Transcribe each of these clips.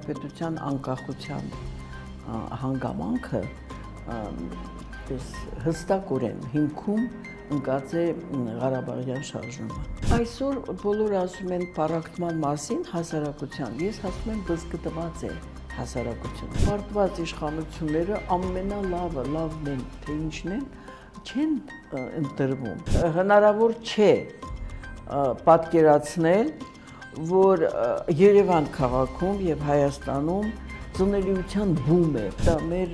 Հանրապետության անկախության հանգամանքը հստակորեն հիմքում ընկած է Ղարաբաղյան շարժումը։ Այսօր բոլորը ասում են պառակտման մասին հասարակության, ես ասում եմ բզգտված է հասարակություն։ Պարտված իշխանությունները ամենալավն են, թե ինչն են, չեն ընտրվում։ Հնարավոր չէ պատկերացնել, որ Երևան քաղաքում եւ Հայաստանում ծնելիության բում է, դա մեր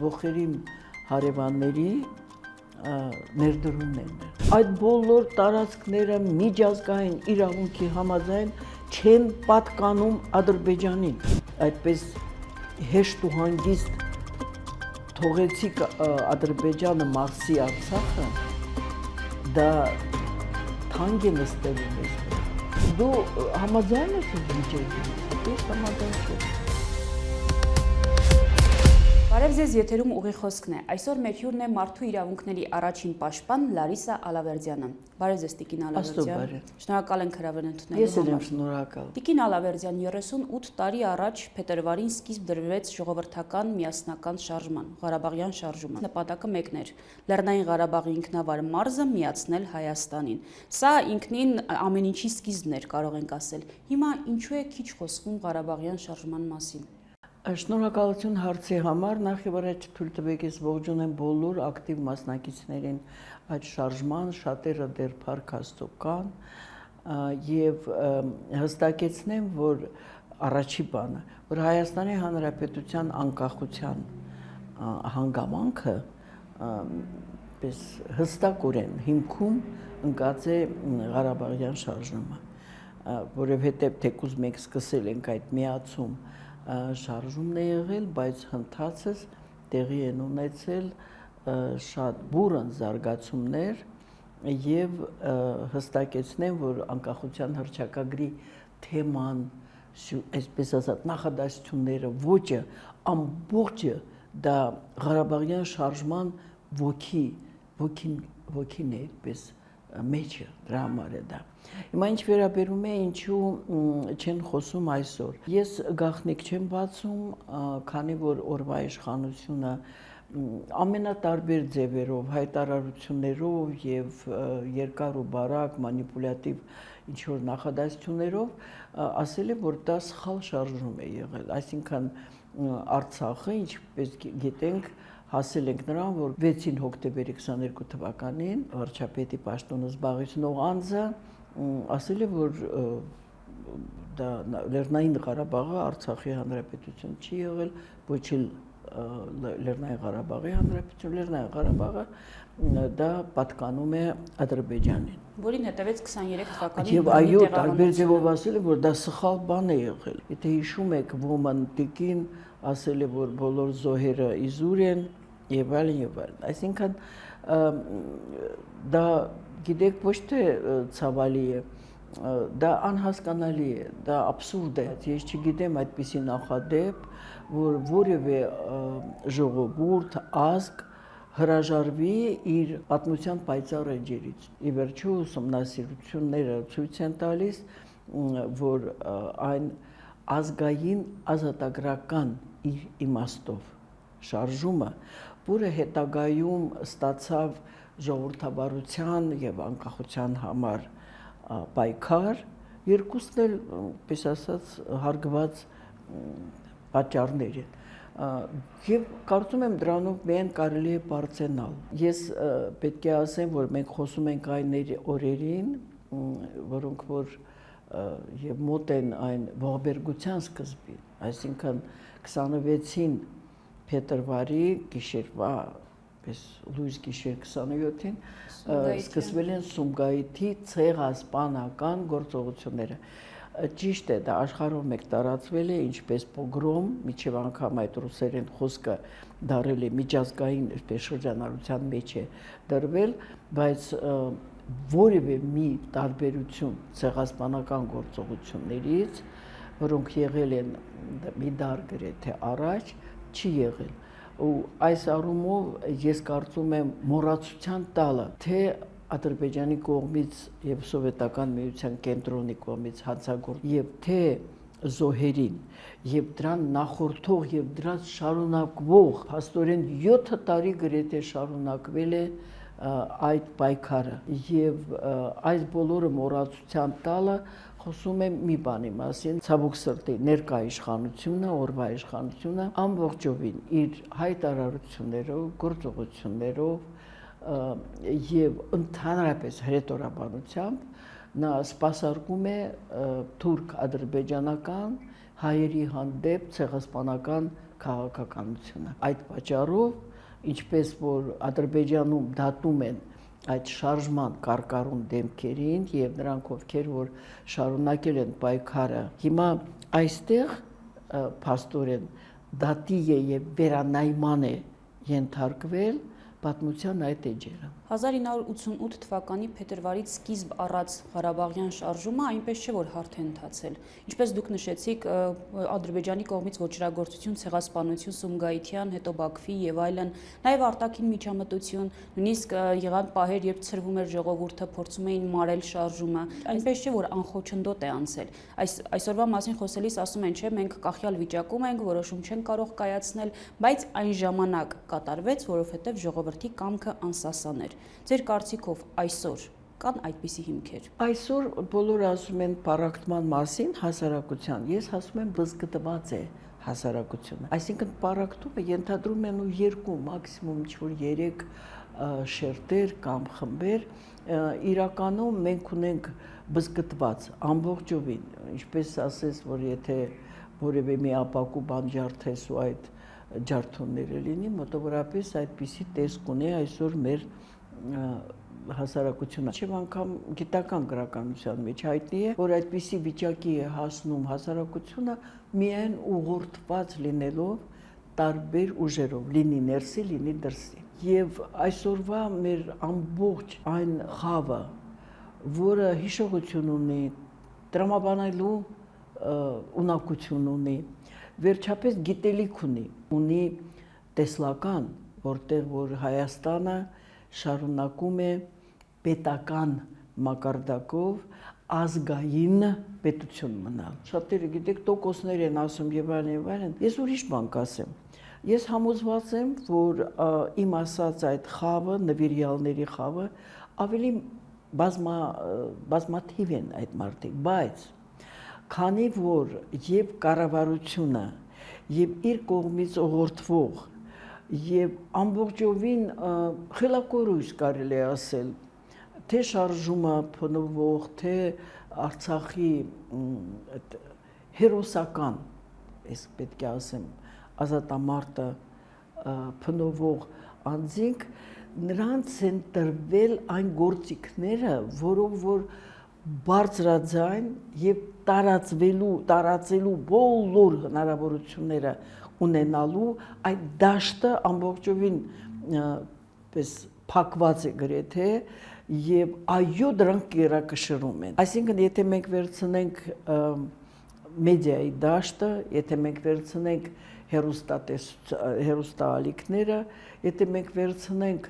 ողերիմ հարևանների ներդրումն են։ Այդ բոլոր տարածքները միջազգային իրավունքի համաձայն չեն պատկանում Ադրբեջանին։ Այդպես հեշտ ու հանգիստ թողեցիք Ադրբեջանը Մարսի Արցախը, դա թանկ է նստելու մեզ վրա։ Դու համաձայն ես վիճակին, ես համաձայն չեմ։ Բարև ձեզ, եթերում ուղի խոսքն է։ Այսօր մեր հյուրն է մարդու իրավունքների առաջին պաշտպան Լարիսա Ալավերդյանը։ Բարև ձեզ, Տիկին Ալավերդյան։ Շնորհակալ ենք հրավեր ընդունելու համար։ Ես եմ շնորհակալ։ Տիկին Ալավերդյան, 38 տարի առաջ փետրվարին սկիզբ դրվեց ժողովրդական միասնական շարժման, Ղարաբաղյան շարժումը։ Նպատակը մեկն էր՝ Լեռնային Ղարաբաղի ինքնավար մարզը միացնել Հայաստանին։ Սա ինքնին ամեն ինչի սկիզբն էր, կարող ենք ասել։ Հիմա ինչու է քիչ խոսվում Ղարաբաղյան շարժման մասին։ Շնորհակալություն հարցի համար, նախ եւ առաջ թույլ տվեք ես ողջունեմ բոլոր ակտիվ մասնակիցներին այդ շարժման, շատերը դեռ փառք Աստծո կան եւ հստակեցնեմ, որ առաջի բանը, որ Հայաստանի Հանրապետության անկախության հանգամանքը պես հստակորեն հիմքում ընկած է Ղարաբաղյան շարժումը, որովհետեւ թեկուզ մենք սկսել ենք այդ միացում շարժումն է եղել, բայց հնդածս տեղի են ունեցել շատ բուրըն զարգացումներ եւ հստակեցնեմ, որ անկախության հռչակագրի թեման, այսպես ասած, նախադասությունները, ոճը, ամբողջը դա Ղարաբաղյան շարժման ոգին է, այդպես մեջը դրա համար է դա։ Հիմա ինչ վերաբերում է ինչու չեն խոսում այսօր։ Ես գաղտնիք չեմ բացում, քանի որ օրվա իշխանությունը ամենատարբեր ձևերով, հայտարարություններով եւ երկար ու բարակ մանիպուլյատիվ ինչ որ նախադասություններով ասել է, որ դա սխալ շարժում է եղել, այսինքն Արցախը, ինչպես գիտենք, հասել ենք նրան, որ 6 հոկտեմբերի 22 թվականին վարչապետի պաշտոնը զբաղեցնող անձը ասել է, որ դա Լեռնային Ղարաբաղը Արցախի հանրապետություն չի եղել, ոչ էլ Լեռնային Ղարաբաղի հանրապետություն, Լեռնային Ղարաբաղը դա պատկանում է Ադրբեջանին։ Որին հետևեց 23 թվականին։ Եվ այո, տարբեր ձևով ասել է, որ դա սխալ բան է եղել։ Եթե հիշում եք, ոմանտիկին ասել է, որ բոլոր զոհերը իզուր են եւ այլն։ Այսինքն դա գիտեք ոչ թե ցավալի է, դա անհասկանալի է, դա աբսուրդ է։ Ես չգիտեմ այդպիսի նախադեպ, որ որևէ ժողովուրդ, ազգ հրաժարվի իր պատմության պայծառ էջերից։ Ի վերջո ուսումնասիրությունները ցույց են տալիս, որ այն ազգային ազատագրական իր իմաստով շարժումը, որը հետագայում ստացավ ժողովրդավարության եւ անկախության համար պայքար, երկուսն էլ, պես ասած, հարգված պատճառներ են։ Եվ կարծում եմ դրանով միայն կարելի է բարձենալ։ Ես պետք է ասեմ, որ մենք խոսում ենք այն օրերին, որոնք որ եւ մոտ են այն ողբերգության սկզբին, այսինքն 26-ին փետրվարի գիշերվա, պես լույս գիշեր 27-ին սկսվել են Սումգայիթի ցեղասպանական գործողությունները։ Ճիշտ է, դա աշխարհով մեկ տարածվել է, ինչպես պոգրոմ, միջև անգամ այդ ռուսերեն խոսքը դարել է միջազգային շրջանառության մեջ է դրվել, բայց որևէ մի տարբերություն ցեղասպանական գործողություններից, որոնք եղել են մի դար գրեթե առաջ, չի եղել։ Ու այս առումով ես կարծում եմ մոռացության տալը, թե Ադրբեջանի կողմից եւ սովետական միության կենտրոնի կողմից հանցագործ եւ թե զոհերին եւ դրան նախորդող եւ դրանց շարունակվող փաստորեն 7 տարի գրեթե շարունակվել է այդ պայքարը եւ այս բոլորը մոռացության տալը խոսում եմ մի բանի մասին ցավոք սրտի ներկա իշխանությունը օրվա իշխանությունը ամբողջովին իր հայտարարություններով գործողություններով եւ ընդհանրապես հրետորաբանությամբ նա սպասարկում է թուրք-ադրբեջանական հայերի հանդեպ ցեղասպանական քաղաքականությունը այդ պատճառով ինչպես որ Ադրբեջանում դատում են այդ շարժման կարկառուն դեմքերին եւ նրանք ովքեր որ շարունակել են պայքարը հիմա այստեղ փաստորեն դատի է եւ վերանայման է ենթարկվել պատմության այդ էջերը 1988 թվականի փետրվարից սկիզբ առած Ղարաբաղյան շարժումը այնպես չէ որ հարթ է ընթացել ինչպես դուք նշեցիք Ադրբեջանի կողմից ոչրագործություն ցեղասպանություն Սումգայիթյան հետո Բաքվի եւ այլն նաեւ արտաքին միջամտություն նույնիսկ եղան պահեր երբ ցրվում էր ժողովուրդը փորձում էին մարել շարժումը այնպես չէ որ անխոչնդոտ է անցել այսօրվա մասին խոսելիս ասում են չէ մենք կախյալ վիճակում ենք որոշում չեն կարող կայացնել բայց այն ժամանակ կատարվեց որովհետեւ ժողովրդի կամքը անսասան էր Ձեր կարծիքով այսօր կան այդպիսի հիմքեր։ Այսօր բոլորը ասում են պարակտման մասին հասարակության, ես ասում եմ բզգտված է հասարակությունը։ Այսինքն պարակտումը ենթադրում են ու 2, մաքսիմում ինչ-որ 3 շերտեր կամ խմբեր, իրականում մենք ունենք բզգտված ամբողջովին, ինչպես ասես, որ եթե որևէ մի ապակու բան ջարդես ու այդ ջարդոնները լինի, մոտավորապես այդպիսի տեսք ունի այսօր մեր հասարակությունը չէ անգամ գիտական գրականության մեջ հայտնի է որ այդպիսի վիճակի է հասնում հասարակությունը միայն ուղղորդված լինելով տարբեր ուժերով լինի ներսի լինի դրսի եւ այսօրվա մեր ամբողջ այն խավը որը հիշողություն ունի տրամաբանելու ունակություն ունի վերջապես գիտելիք ունի տեսլական որտեղ որ Հայաստանը շարունակում է պետական մակարդակով ազգային պետություն մնալ։ Շատերը գիտեք տոկոսներ են ասում եւ այլն, ես ուրիշ բան կասեմ։ Ես համոզված եմ, որ իմ ասած այդ խավը, նվիրյալների խավը ավելի բազմաթիվ են այդ մարդիկ, բայց քանի որ եւ կառավարությունը եւ իր կողմից ուղղորդվող եւ ամբողջովին խելակորույս կարելի է ասել թե շարժումը փնովող թե Արցախի հերոսական ես պետք է ասեմ ազատամարտը փնովող անձինք նրանց են տրվել այն գործիքները որով որ բարձրաձայն եւ տարածելու բոլոր հնարավորությունները ունենալու այդ դաշտը ամբողջովին պես փակված է գրեթե եւ այո դրանք կերակշռում են այսինքն եթե մենք վերցնենք մեդիայի դաշտը եթե մենք վերցնենք հեռուստաալիքները եթե մենք վերցնենք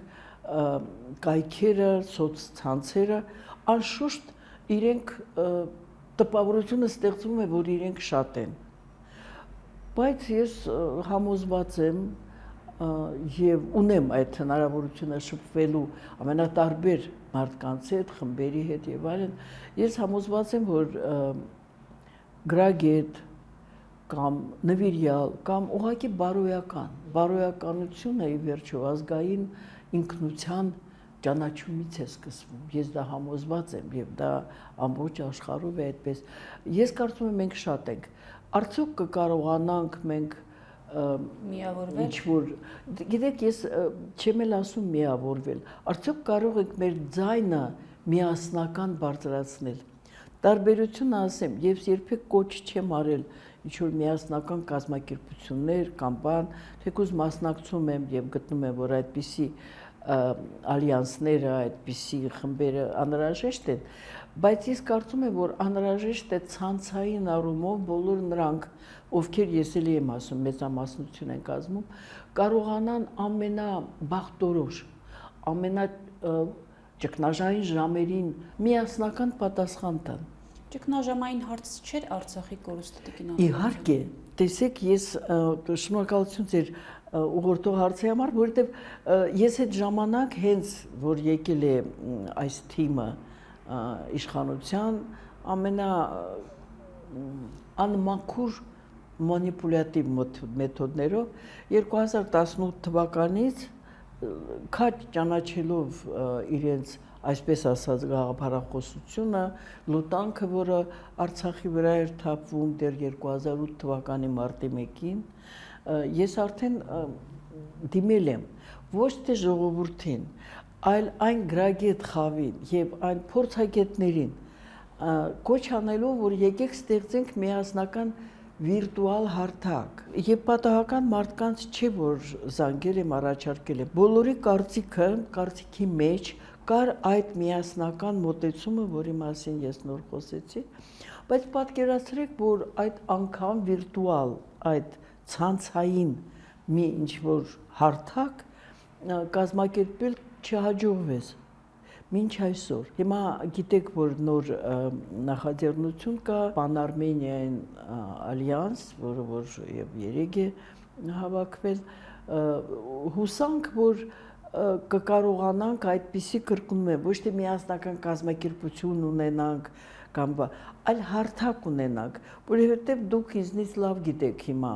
կայքերը սոցցանցերը անշուշտ իրենք տպավորությունը ստեղծվում է որ իրենք շատ են բայց ես համոզված եմ եւ ունեմ այդ հնարավորությունը շփվելու ամենատարբեր մարդկանց հետ, խմբերի հետ եւ այլն, ես համոզված եմ, որ գրագետ կամ նվիրյալ կամ ուղղակի բարոյականությունը ի վերջո ազգային ինքնության ճանաչումից է սկսվում։ Ես դա համոզված եմ եւ դա ամբողջ աշխարհով է այդպես։ Ես կարծում եմ մենք շատ ենք Արդյոք կկարողանանք մենք միավորվել ինչ-որ գիտեք ես չեմ էլ ասում միավորվել արդյոք կարող ենք մեր ձայնը միասնական բարձրացնել տարբերությունը ասեմ ես երբեք կոչ չեմ արել ինչ-որ միասնական կազմակերպություններ կամ բան թեկուզ մասնակցում եմ եւ գտնում եմ որ այդպիսի ալյանսները այդպիսի խմբերը անհրաժեշտ են բայց ես կարծում եմ որ անհրաժեշտ է ցանցային առումով բոլոր նրանք ովքեր ես էլի եմ ասում մեծամասնություն են կազմում կարողանան ամենաբախտորոշ ճգնաժամային ժամերին միասնական պատասխան տան Ճգնաժամային հարց չէր Արցախի կորուստը տիկին Իհարկե, տեսեք, ես շնորհակալություն ձեր ուղղորդող հարցի համար, որովհետև ես այդ ժամանակ հենց որ եկել է այս թիմը իշխանության անմաքուր մանիպուլյատիվ մեթոդներով 2018 թվականից քաջ ճանաչելով իրենց այսպես ասած գաղափարախոսությունը, լուտանքը, որը Արցախի վրա էր թափվում դեռ 2008 թվականի մարտի 1-ին, ես արդեն դիմել եմ ոչ թե ժողովրդին, այլ այն գրագետ խավին եւ այն փորձագետներին կոչ անելով, որ եկեք ստեղծենք միասնական վիրտուալ հարթակ։ Եվ պատահական մարդկանց չէ, որ զանգել եմ, առաջարկել եմ։ Բոլորի կարծիքի մեջ կար այդ միասնական մոտեցումը, որի մասին ես նոր խոսեցի, բայց պատկերացրեք, որ այդ անգամ վիրտուալ, այդ ցանցային մի ինչ-որ հարթակ կազմակերպել չհաջողվեց մինչ այսօր։ Հիմա գիտեք, որ նոր նախաձեռնություն կա Pan-Armenian Alliance, որը որ եւ երեք է հավաքվել, հուսանք, որ կկարողանանք այդպիսի կրկնում եմ, ոչ թե միասնական կազմակերպություն ունենանք կամ այլ հարթակ ունենանք, որովհետեւ դուք ինձնից լավ գիտեք հիմա,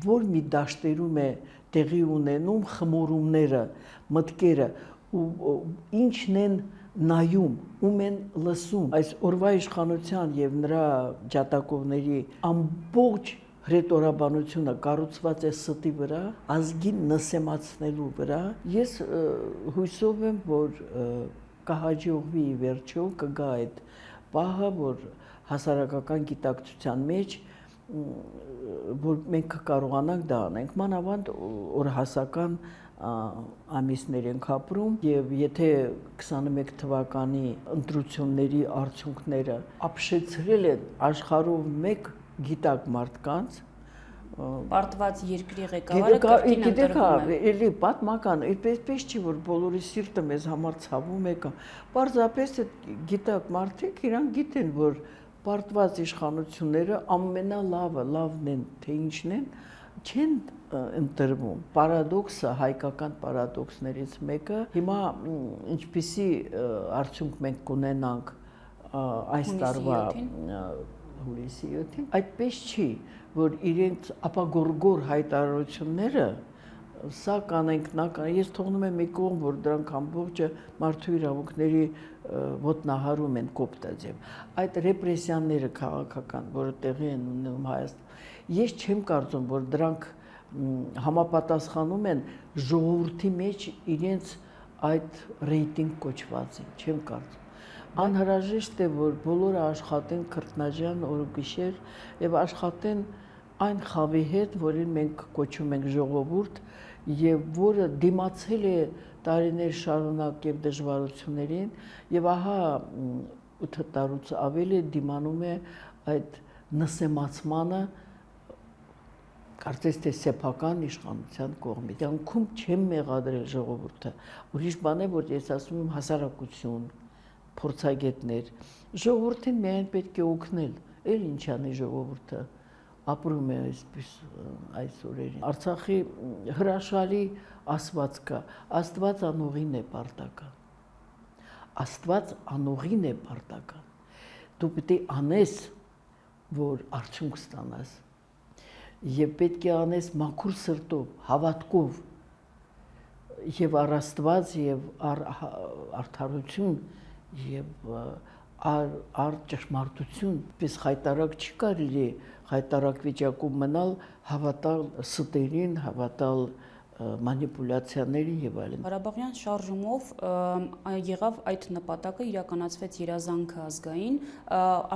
որ մի դաշտերում է տեղի ունենում խմորումները, մտքերը ու ինչն են նայում, ում են լսում։ Այս օրվա իշխանության եւ նրա ջատագովների ամբողջ հրետորաբանությունը կառուցված է ստի վրա, ազգին նսեմացնելու վրա։ Ես հույսով եմ, որ կհաջողվի վերջո կգա այդ պահը, որ հասարակական գիտակցության մեջ որ մենք կարողանանք դա անենք, մանավանդ օրհասական ամիսներ ենք ապրում եւ եթե 21 թվականի ընտրությունների արդյունքները ապշեցրել են աշխարհով մեկ գիտակ մարդկանց պարտված երկրի ղեկավարը կրկին ընտրվում է։ Էլի պատմական, այդպես չի որ բոլորի սիրտը մեզ համար ցավում է կամ պարզապես այդ գիտակ մարդիկ իրանք գիտեն որ պարտված իշխանությունները ամենալավն են թե ինչն են չեն ընտրվում։ Պարադոքսը, հայկական պարադոքսներից մեկը, հիմա ինչպիսի արդյունք մենք կունենանք այս տարվա հուլիսի 7-ին, այդպես չի, որ իրենց ապագորգոր հայտարարությունները սա կանենք, նա կանենք, ես թողնում եմ մի կողմ, որ դրանք ամբողջը մարդու իրավունքների ոտնահարում են կոպտաձև։ Այդ ռեպրեսիաները քաղաքական, որը տեղի են ունենում Հայաստանում, ես չեմ կարծում, որ դրանք համապատասխանում են ժողովրդի մեջ իրենց այդ ռեյտինգ կոչվածին, չեմ կարծում։ Անհրաժեշտ է, որ բոլորը աշխատեն քրտնաջան օրգիշեր եւ աշխատեն այն խավի հետ, որին մենք կոչում ենք ժողովուրդ եւ որը դիմացել է տարիներ շարունակ եւ դժվարություններին եւ ահա 8 տարուց ավելի դիմանում է այդ նսեմացմանը կարծես թե սեփական իշխանության կողմից։ Կյանքում չեմ մեղադրել ժողովուրդը։ Ուրիշ բան է, որ ես ասում եմ հասարակություն, փորձագետներ, ժողովրդին միայն պետք է օգնել, էլ ինչ անի ժողովուրդը ապրում է այսպես այս օրերին։ Արցախի հրաշալի ասված կա, Աստված անողին է պարտական։ Աստված անողին է պարտական։ Դու պետք է անես, որ արդյունք ստանաս։ Եվ պետք է անես մաքուր սրտով, հավատքով եւ առ Աստված եւ արդարություն եւ առ ճշմարտություն, պես խայտարակ չի կարելի խայտարակ վիճակում մնալ, հավատալ ստերին, հավատալ մանիպուլյացիաներին եւ այլն։ Ղարաբաղյան շարժումով եղավ այդ նպատակը, իրականացվեց երազանքը ազգային,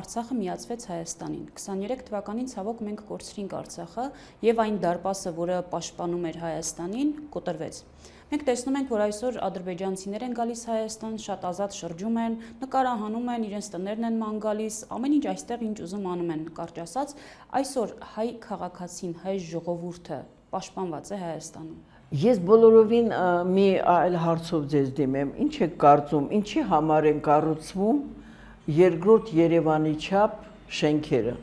Արցախը միացվեց Հայաստանին։ 23 թվականին ցավոք մենք կորցրինք Արցախը եւ այն դարպասը, որը պաշտպանում էր Հայաստանին, կոտրվեց։ Մենք տեսնում ենք, որ այսօր ադրբեջանցիներ են գալիս Հայաստան, շատ ազատ շրջում են, նկարահանում են, իրենց տներն են ման գալիս, ամեն ինչ այստեղ ինչ ուզում անում են, կարճ ասած, այսօր հայ քաղաքացին, հայ ժողովուրդը պաշտպանված է Հայաստանում։ Ես բոլորովին մի այլ հարցով ձեզ դիմեմ, ինչ եք կարծում, ինչի համար են կառուցվում երկրորդ Երևանի չափ շենքերը։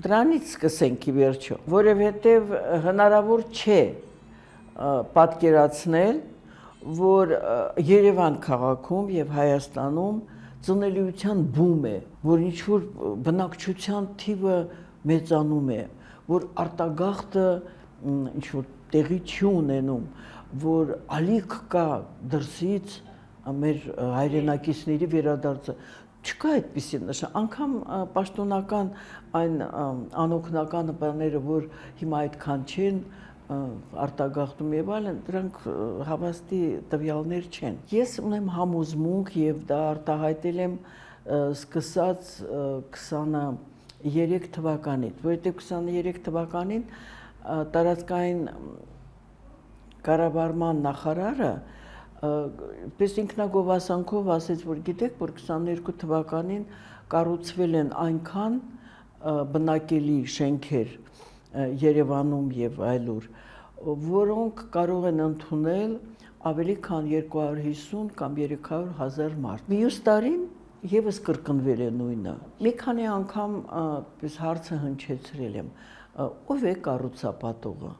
Դրանից սկսենք ի վերջո, որովհետև հնարավոր չէ պատկերացնել, որ Երևան քաղաքում եւ Հայաստանում ծնելիության բում է, որ ինչ-որ բնակչության թիվը մեծանում է, որ արտագաղթը ինչ-որ տեղի չի ունենում, որ ալիք կա դրսից մեր հայրենակիցների վերադարձը, չկա այդպիսի նշան, անգամ պաշտոնական այն անօգնական բաները, որ հիմա այդքան չեն արտագաղթում եւ այլն, դրանք հավաստի տվյալներ չեն։ Ես ունեմ համոզմունք եւ դա արտահայտել եմ սկսած 23 թվականից, որովհետեւ 23 թվականին տարածքային կառավարման նախարարը պես ինքնագովասանքով ասեց, որ գիտեք, որ 22 թվականին կառուցվել են այնքան բնակելի շենքեր Երևանում եւ այլուր, որոնք կարող են ընդունել ավելի քան 250 կամ 300,000 մարդ։ Մյուս տարին եւս կրկնվել է նույնը։ Մի քանի անգամ պես հարցը հնչեցրել եմ, ով է կառուցապատողը։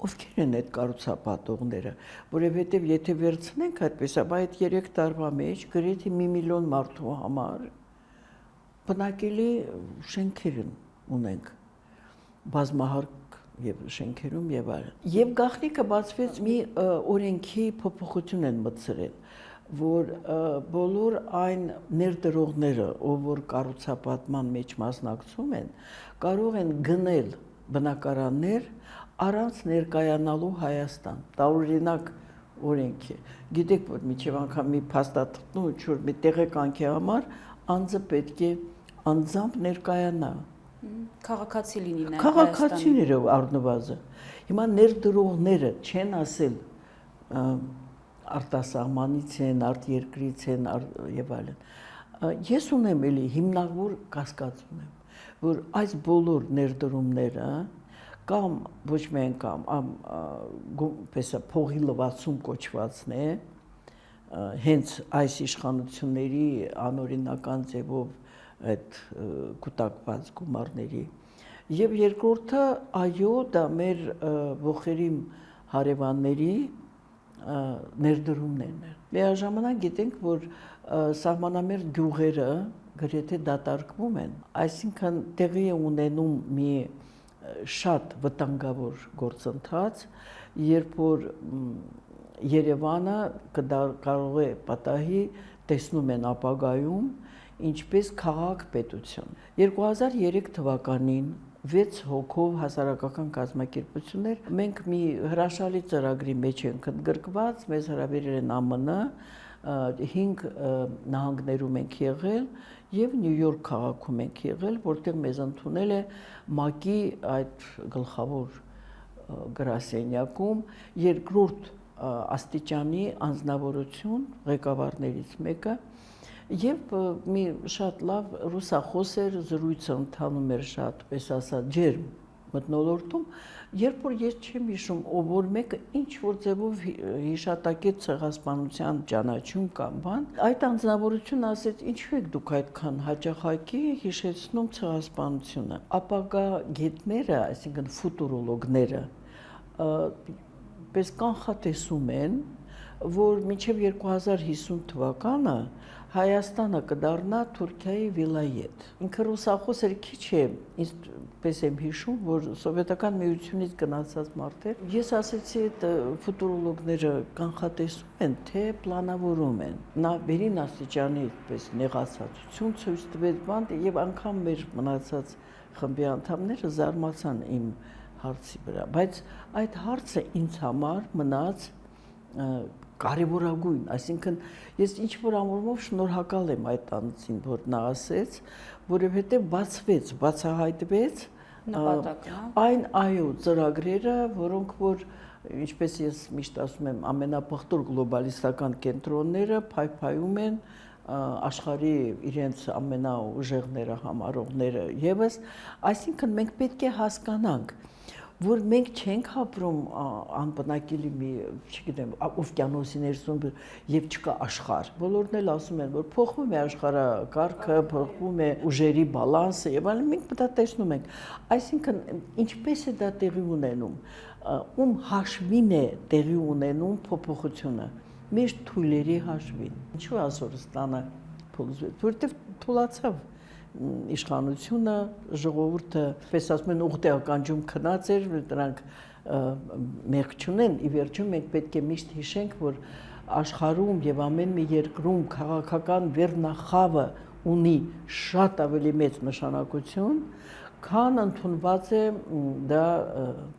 Ովքեր են այդ կառուցապատողները, որովհետև եթե վերցնենք այդպես, ապա այդ 3 տարվա մեջ գրեթե 1 միլիոն մարդու համար բնակելի շենքեր ունենք, բազմահարկ եւ շենքերում եւ այլն։ Եվ գաղտնիքը բացվեց մի օրենքի փոփոխություն են մտցրել, որ բոլոր այն ներդրողները, ով որ կառուցապատման մեջ մասնակցում են, կարող են գնել բնակարաններ առանց ներկայանալու Հայաստան, տարօրինակ օրենք է։ Գիտեք, որ միջև անգամ մի փաստաթղթում ինչ-որ մի տեղեկանքի համար անձը պետք է անձամբ ներկայանա։ Քաղաքացի լինի նաև Քաղաքացիները առնվազն։ Հիմա ներդրողները չեն ասել արտասահմանից են, արտերկրից են եւ այլն։ Ես ունեմ էլի հիմնավոր կասկած ունեմ, որ այս բոլոր ներդրումները կամ ոչ միայն կամ պես փողի լվացում կոչվածն է, հենց այս իշխանությունների անօրինական ձևով այդ կուտակված գումարների, եւ երկրորդը, այո, դա մեր ողերիմ հարևանների ներդրումներն են։ Միաժամանակ գիտենք, որ սահմանամերձ գյուղերը գրեթե դատարկվում են, այսինքն տեղի է ունենում մի շատ վտանգավոր գործընթաց, երբ որ Երևանը կարող է պատահի տեսնում են ապագայում ինչպես քաղաք-պետություն։ 2003 թվականին 6 հոգով հասարակական կազմակերպություններ մենք մի հրաշալի ծրագրի մեջ ենք ընդգրկված, մեզ հրավիրել են ԱՄՆ, 5 նահանգներում ենք եղել եւ Նյու Յորք քաղաքում ենք եղել, որտեղ մեզ ընդունել է ՄԱԿ-ի այդ գլխավոր գրասենյակում երկրորդ աստիճանի անձնավորություն ղեկավարներից մեկը եւ մի շատ լավ ռուսախոս էր, զրույցը ընթանում էր շատ, պես ասած, ջերմ մթնոլորտում, երբ որ ես չեմ հիշում, ով որ մեկը ինչ որ ձևով հիշատակեց ցեղասպանության ճանաչում կամ բան, այդ անձնավորությունը ասեց, ինչու եք դուք այդքան հաճախակի հիշեցնում ցեղասպանությունը։ Ապագա գետները, այսինքն ֆուտուրոլոգները, պես կանխատեսում են, որ մինչև 2050 թվականը Հայաստանը կդառնա Թուրքիայի վիլայետ։ Ինքը ռուսախոս էր, քիչ է, պես եմ հիշում, որ սովետական միությունից գնացած մարդ էր։ Ես ասեցի, այդ ֆուտուրոլոգները կանխատեսում են, թե պլանավորում են։ Նա վերին աստիճանի պես նեղացածություն ցույց տվեց բան, եւ անգամ մեր մնացած խմբի անդամները զարմացան իմ հարցի վրա, բայց այդ հարցը ինձ համար մնաց կարևորագույն, այսինքն ես ինչ-որ ամորմով շնորհակալ եմ այդ անձին, որ նա ասեց, որովհետև բացահայտվեց այն այո ծրագրերը, որոնք որ ինչպես ես միշտ ասում եմ, ամենապղտոր գլոբալիստական կենտրոնները փայփայում են աշխարհի իրենց ամենաուժեղները համարողները եւս, այսինքն մենք պետք է հասկանանք, որ մենք չենք ապրում անբնակելի մի, չգիտեմ, օվկիանոսի ներսում եւ չկա աշխարհ։ Բոլորն էլ ասում են, որ փոխվում է աշխարհակարգը, փոխվում է ուժերի բալանսը եւ այլն, մենք դա տեսնում ենք։ Այսինքն, ինչպես է դա տեղի ունենում, ում հաշվին է տեղի ունենում փոփոխությունը։ Մեր թույլերի հաշվին։ Ինչու Ազորստանը փոխվեց, որտեղ թուլացավ իշխանությունը, ժողովուրդը, պես ասում են, ուղղակի ականջում քնած էր, որ դրանք մեղք չունեն, ի վերջո մենք պետք է միշտ հիշենք, որ աշխարհում եւ ամեն մի երկրում քաղաքական վերնախավը ունի շատ ավելի մեծ նշանակություն, քան ընդունված է դա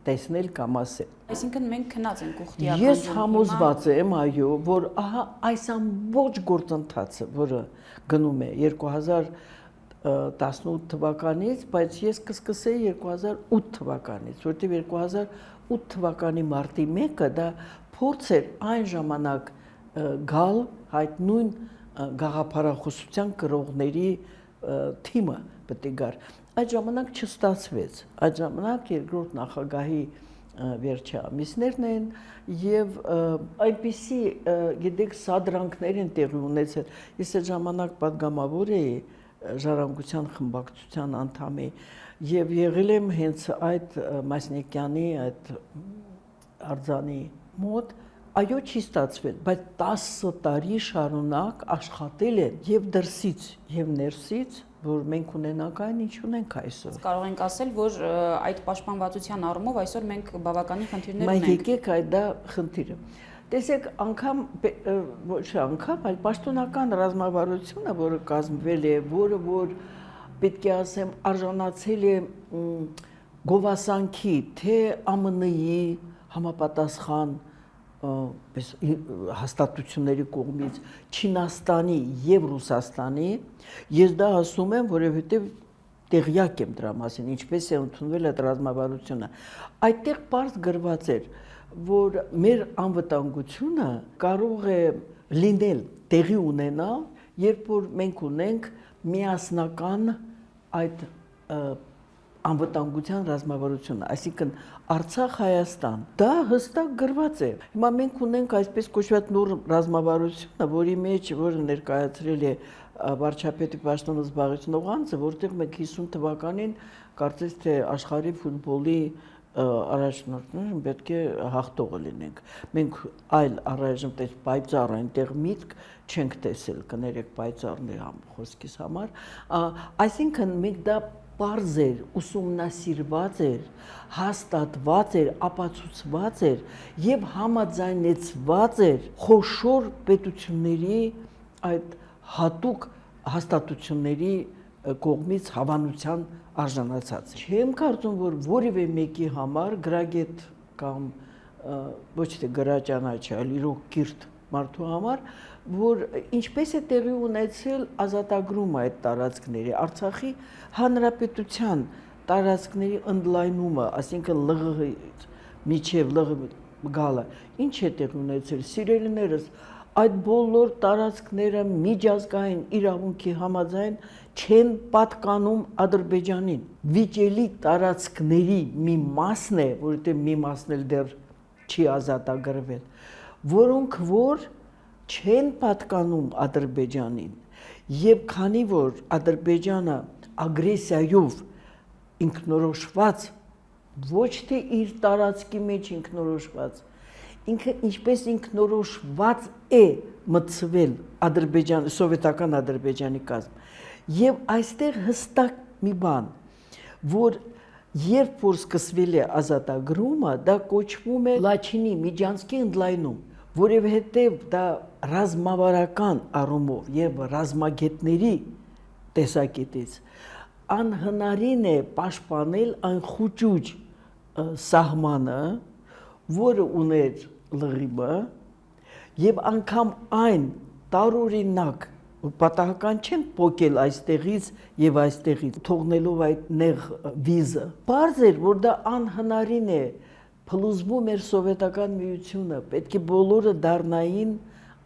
տեսնել կամ ասել։ Այսինքն մենք քնած ենք ուխտի ականջում։ Ես համոզված եմ, այո, որ ահա այս ամբողջ գործընթացը, որը գնում է 2018 թվականից, բայց ես կսկսեի 2008 թվականից, որտեղ 2008 թվականի մարտի 1-ը դա փորձ էր այն ժամանակ գալ այդ նույն գաղափարախոսության կրողների թիմը պետք է գար։ Այդ ժամանակ չստացվեց։ Այդ ժամանակ երկրորդ նախագահի վերջի ամիսներն են եւ այնպիսի, գիտեք, սադրանքներ են տեղի ունեցել։ Ես այդ ժամանակ падգամավոր էի ժառանգության խմբակցության անդամի եւ եղել եմ հենց այդ Մասնիկյանի այդ արձանի մոտ, այո, չի ստացվել, բայց 10 տարի շարունակ աշխատել են եւ դրսից եւ ներսից, որ մենք ունենանք այն, ինչ ունենք այսօր։ Կարող ենք ասել, որ այդ պաշտպանվածության առումով այսօր մենք բավականին խնդիրներ ունենք։ ունենք։ Եկեք այդ դա խնդիրը։ Տեսեք, անգամ ոչ անգամ, այլ պաշտոնական ռազմավարությունը, որը կազմվել է, որը որ պետք է ասեմ արժանացել է գովասանքի, թե ԱՄՆ-ի համապատասխան հաստատությունների կողմից, Չինաստանի եւ Ռուսաստանի, ես դա ասում եմ, որովհետեւ տեղյակ եմ դրա մասին, ինչպես է ընդունվել այդ ռազմավարությունը։ Այդտեղ պարզ գրված էր, որ մեր անվտանգությունը կարող է լինել, տեղի ունենալ, երբ որ մենք ունենք միասնական այդ անվտանգության ռազմավարությունը, այսինքն Արցախ, Հայաստան, դա հստակ գրված է։ Հիմա մենք ունենք այսպես կոչված նոր ռազմավարությունը, որի մեջ որը ներկայացրել է վարչապետի պաշտոնը զբաղեցնող անձը, որտեղ մենք 50 թվականին կարծես թե աշխարհի ֆուտբոլի առաջնորդներ պետք է հաղթողը լինենք։ Մենք այլ առայժմ տես պայծառ այնտեղ միտք չենք տեսել, կներեք պայծառն է խոսքիս համար, այսինքն մենք դա պարզ էր, ուսումնասիրված էր, հաստատված էր, ապացուցված էր եւ համաձայնեցված էր խոշոր պետությունների այդ հատուկ հաստատությունների կողմից հավանության արժանացած։ Չեմ կարծում, որ որևէ մեկի համար գրագետ կամ ոչ թե գրաճանաչ, այլ իրոք կիրթ մարդու համար, որ ինչպես է տեղի ունեցել ազատագրումը այդ տարածքների, Արցախի հանրապետության տարածքների ընդլայնումը, այսինքն ԼՂՀ-ից միջև ԼՂՀ գալը, ինչ է տեղի ունեցել, սիրելիներս, այդ բոլոր տարածքները միջազգային իրավունքի համաձայն չեն պատկանում Ադրբեջանին։ Վիճելի տարածքների մի մասն է, որովհետև մի մասն էլ դեռ չի ազատագրվել, որոնք որ չեն պատկանում Ադրբեջանին, եւ քանի որ Ադրբեջանը ագրեսիայով ինքնորոշված, ոչ թե իր տարածքի մեջ ինքնորոշված, ինքը ինչպես ինքնորոշված է մտցվել Ադրբեջան, սովետական Ադրբեջանի կազմ, եւ այստեղ հստակ մի բան, որ երբ որ սկսվել է ազատագրումը, դա կոչվում է Լաչինի միջանցքի ընդլայնում, որովհետև դա ռազմավարական առումով եւ ռազմագետների տեսակետից անհնարին է պաշտպանել այն խուճուճ սահմանը, որը ուներ ԼՂԻՄ, եւ անգամ այն տարօրինակ պատահական չեն փոկել այստեղից եւ այստեղից, թողնելով այդ նեղ վիզը։ Պարզ էր, որ դա անհնարին է, փլուզվում էր սովետական միությունը, պետք է բոլորը դառնային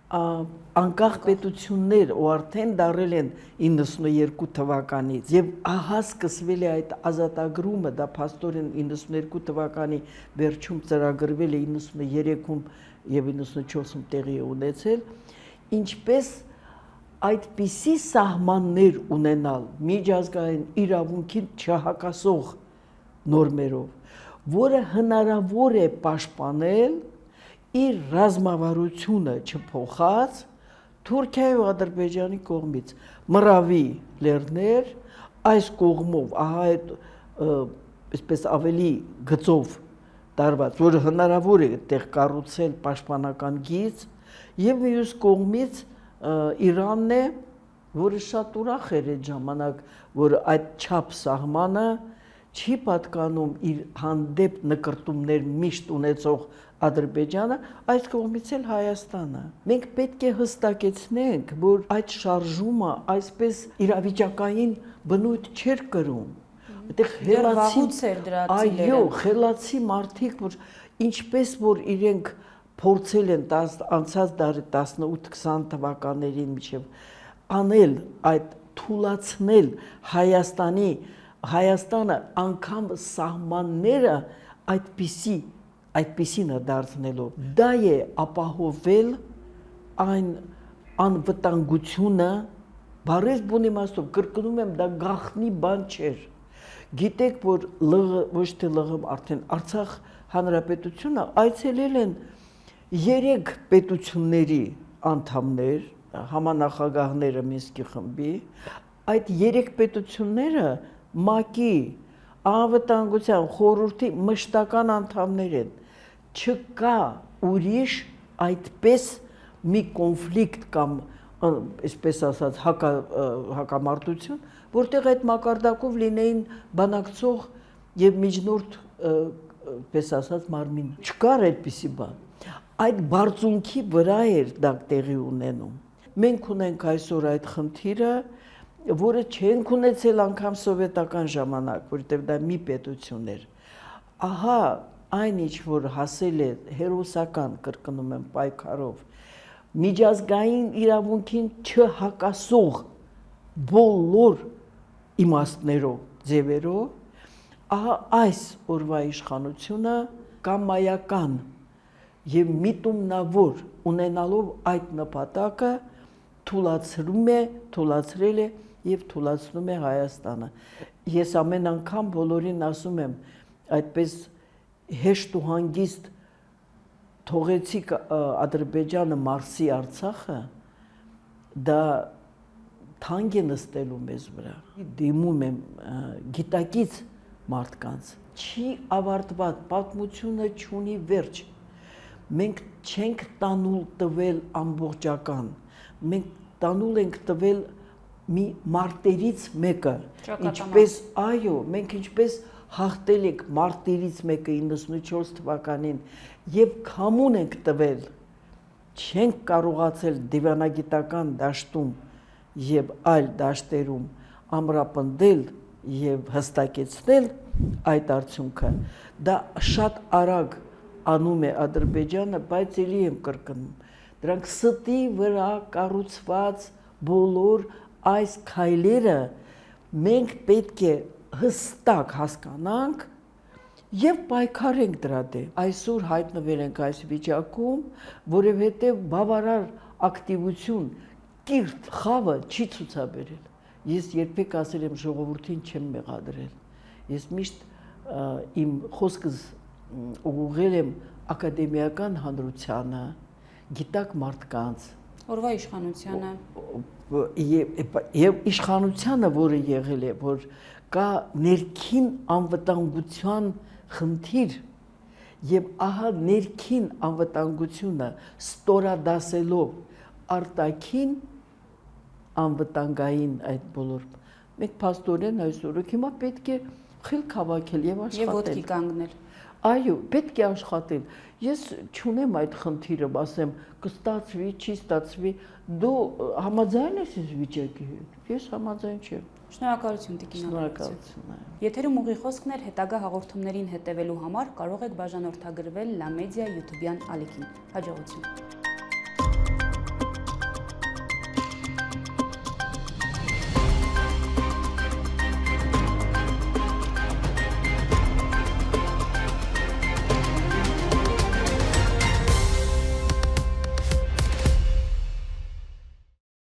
անկախ պետություններ ու արդեն դարել են 92 թվականից եւ ահա սկսվել է այդ ազատագրումը, դա փաստորեն 92 թվականի վերջում ծրագրվել է 93-ում եւ 94-ում տեղի է ունեցել, ինչպես այդպիսի սահմաններ ունենալ միջազգային իրավունքին չհակասող նորմերով, որը հնարավոր է պաշտպանել իր ռազմավարությունը չփոխած Թուրքիայի ու Ադրբեջանի կողմից մռավի լեռներ այս կողմով ահա այդ այսպես ավելի գծով տարված, որը հնարավոր է այդտեղ կառուցել պաշտպանական գիծ եւ մյուս կողմից Իրանն է, որը շատ ուրախ էր այդ ժամանակ, որ այդ չափ սահմանը չի պատկանում իր հանդեպ նկրտումներ միշտ ունեցող Ադրբեջանը, այս կողմից էլ Հայաստանը։ Մենք պետք է հստակեցնենք, որ այդ շարժումը այսպես իրավիճակային բնույթ չէր կրում։ Այդտեղ խելացի մարդիկ, որ ինչպես որ իրենք փորձել են անցած դարի 18-20 թվականներին միջև անել այդ թուլացնել Հայաստանը անգամ սահմանները այդպիսին է դարձնելով, դա է ապահովել այն անվտանգությունը, բարես բուն իմաստով, կրկնում եմ, դա գաղտնի բան չէր։ Գիտեք, որ ոչ թե ԼՂ, արդեն Արցախ հանրապետությունը այցելել են 3 պետությունների անդամներ, համանախագահները Մինսկի խմբի, այդ 3 պետությունները ՄԱԿ-ի անվտանգության խորհրդի մշտական անդամներ են, չկա ուրիշ այդպես մի կոնֆլիկտ կամ այսպես ասած հակամարտություն, որտեղ այդ մակարդակով լինեին բանակցող եւ միջնորդ պես ասած մարմին։ Չկար այդպիսի բան։ Այդ բարձունքի վրա էր դա տեղի ունենում։ Մենք ունենք այսօր այդ խնդիրը, որը չենք ունեցել անգամ սովետական ժամանակ, որտեղ դա մի պետություն էր։ Ահա այն ինչ որ հասել է հերոսական, կրկնում եմ, պայքարով, միջազգային իրավունքին չհակասող բոլոր իմաստներով, ձևերով, ահա այս օրվա իշխանությունը կամայական եւ միտումնավոր ունենալով այդ նպատակը թուլացրել է եւ թուլացնում է Հայաստանը։ Ես ամեն անգամ բոլորին ասում եմ, այդպես հեշտ ու հանգիստ թողեցիք Ադրբեջանը մարսի Արցախը, դա թանկ է նստելու մեզ վրա։ Դիմում եմ գիտակից մարդկանց, չի ավարտված, պատմությունը չունի վերջ։ Մենք չենք տանուլ տվել ամբողջական, մենք տանուլ ենք տվել մի մարտերից մեկը, ինչպես, այո, մենք ինչպես հաղթել ենք մարտերից մեկը 94 թվականին եւ քամուն ենք տվել, չենք կարողացել դիվանագիտական դաշտում եւ այլ դաշտերում ամրապնդել եւ հստակեցնել այդ արդյունքը, դա շատ արագ անում է Ադրբեջանը, բայց ելի եմ կրկնում, դրանք ստի վրա կառուցված բոլոր այս քայլերը մենք պետք է հստակ հասկանանք եւ պայքարենք դրա դեմ։ Այսօր հայտնվել ենք այս վիճակում, որովհետեւ բավարար ակտիվություն, կիրթ խավը չի ցուցաբերել։ Ես երբեք ասել եմ ժողովրդին չեմ մեղադրել։ Ես միշտ իմ խոսքս ուղղել եմ ակադեմիական հանրությանը, գիտակ մարդկանց, օրվա իշխանությանը եւ իշխանությանը, որը եղել է, որ կա ներքին անվտանգության խնդիր եւ ահա ներքին անվտանգությունը ստորադասելով արտաքին անվտանգային այդ բոլոր մենք փաստորեն այսօր հիմա պետք է խելք հավաքել եւ աշխատել եւ ոտքի կանգնել։ Այո, պետք է աշխատել։ Ես չունեմ այդ խնդիրը, ասեմ, կստացվի, չի ստացվի, դու համաձայն ես այս վիճակի հետ։ Ես համաձայն չեմ։ Շնորհակալություն Տիկին Շնորհակալություն։ Եթերում ուղի խոսքներ հետագա հաղորդումներին հետևելու համար կարող եք բաժանորդագրվել Լամեդիա YouTube-յան ալիքին։ Հաջողություն։